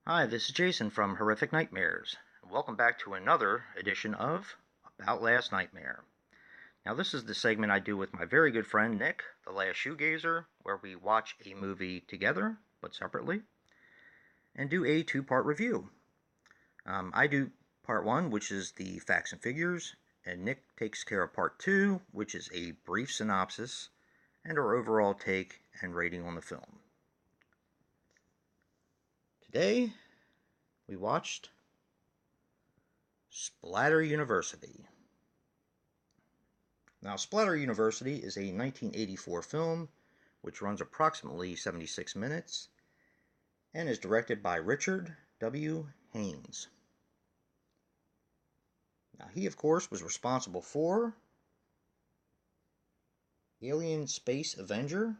Hi, this is Jason from Horrific Nightmares. Welcome back to another edition of About Last Nightmare. Now, this is the segment I do with my very good friend Nick, the Last Shoegazer, where we watch a movie together, but separately, and do a two-part review. I do part one, which is the facts and figures, and Nick takes care of part two, which is a brief synopsis and our overall take and rating on the film. Today, we watched Splatter University. Now, Splatter University is a 1984 film which runs approximately 76 minutes and is directed by Richard W. Haynes. Now, he, of course, was responsible for Alien Space Avenger,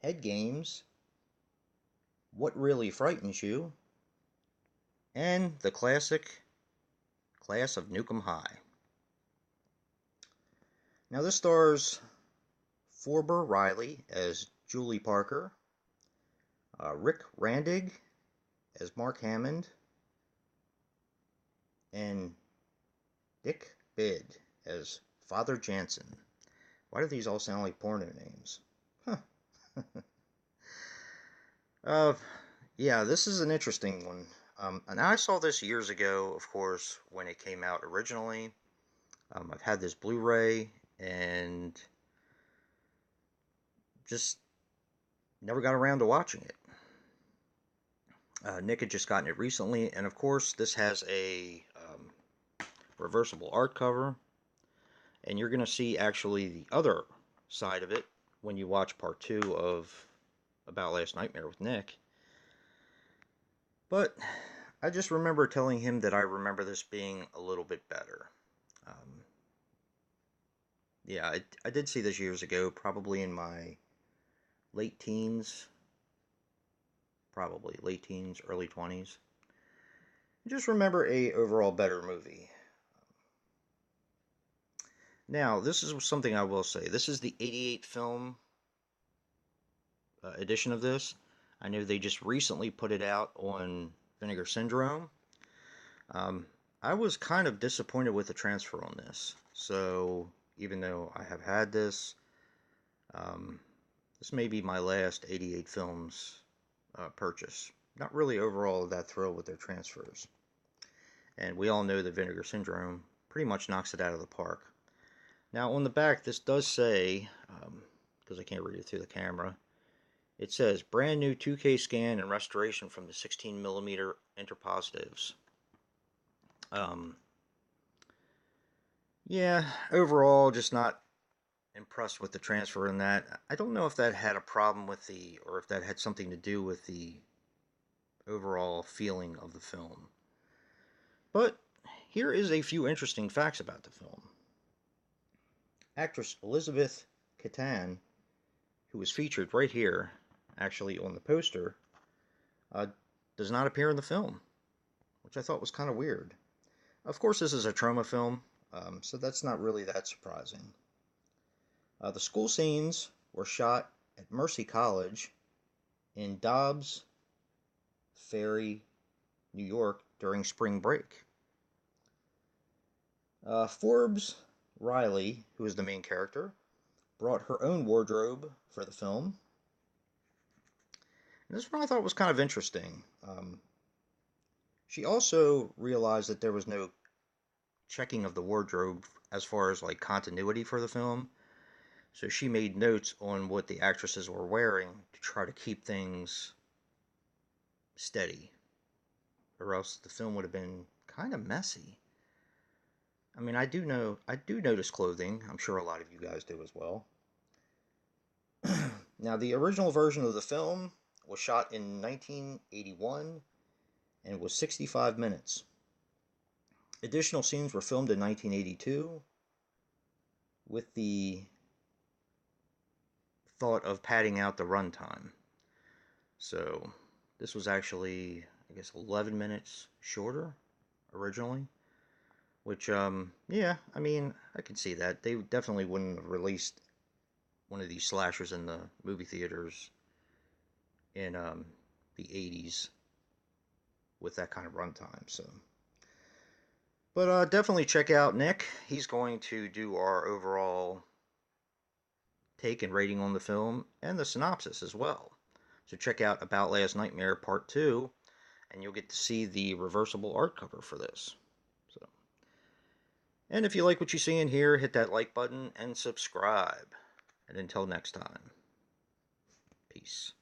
Head Games, What Really Frightens You, and the classic Class of Nukem High. Now, this stars Forber Riley as Julie Parker, Rick Randig as Mark Hammond, and Dick Bid as Father Jansen. Why do these all sound like porno names? Huh. Yeah, this is an interesting one. And I saw this years ago, of course, when it came out originally. I've had this Blu-ray and just never got around to watching it. Nick had just gotten it recently, and of course, this has a reversible art cover, and you're going to see actually the other side of it when you watch part two of About Last Nightmare with Nick. But I just remember telling him that I remember this being a little bit better. Yeah, I did see this years ago, probably in my late teens, early 20s. Just remember a overall better movie. Now, this is something I will say. This is the 88 film edition of this. I know they just recently put it out on Vinegar Syndrome. I was kind of disappointed with the transfer on this. So, even though I have had this, this may be my last 88 films purchase. Not really overall that thrilled with their transfers. And we all know that Vinegar Syndrome pretty much knocks it out of the park. Now, on the back, this does say, because I can't read it through the camera, it says brand new 2K scan and restoration from the 16mm interpositives. Yeah, overall, just not impressed with the transfer in that. I don't know if that had a problem with or if that had something to do with the overall feeling of the film. But here is a few interesting facts about the film. Actress Elizabeth Catan, who is featured right here, actually on the poster, does not appear in the film, which I thought was kind of weird. Of course, this is a trauma film, so that's not really that surprising. The school scenes were shot at Mercy College in Dobbs Ferry, New York, during spring break. Forbes Riley, who is the main character, brought her own wardrobe for the film. And this one I thought was kind of interesting. She also realized that there was no checking of the wardrobe as far as like continuity for the film. So she made notes on what the actresses were wearing to try to keep things steady, or else the film would have been kind of messy. I mean, I do notice clothing. I'm sure a lot of you guys do as well. Now, the original version of the film was shot in 1981 and was 65 minutes. Additional scenes were filmed in 1982 with the thought of padding out the runtime. So this was actually, I guess, 11 minutes shorter originally. Which, yeah, I mean, I can see that. They definitely wouldn't have released one of these slashers in the movie theaters in the 80s with that kind of runtime. So, but definitely check out Nick. He's going to do our overall take and rating on the film and the synopsis as well. So check out About Last Nightmare Part 2, and you'll get to see the reversible art cover for this. So, and if you like what you see in here, hit that like button and subscribe. And until next time, peace.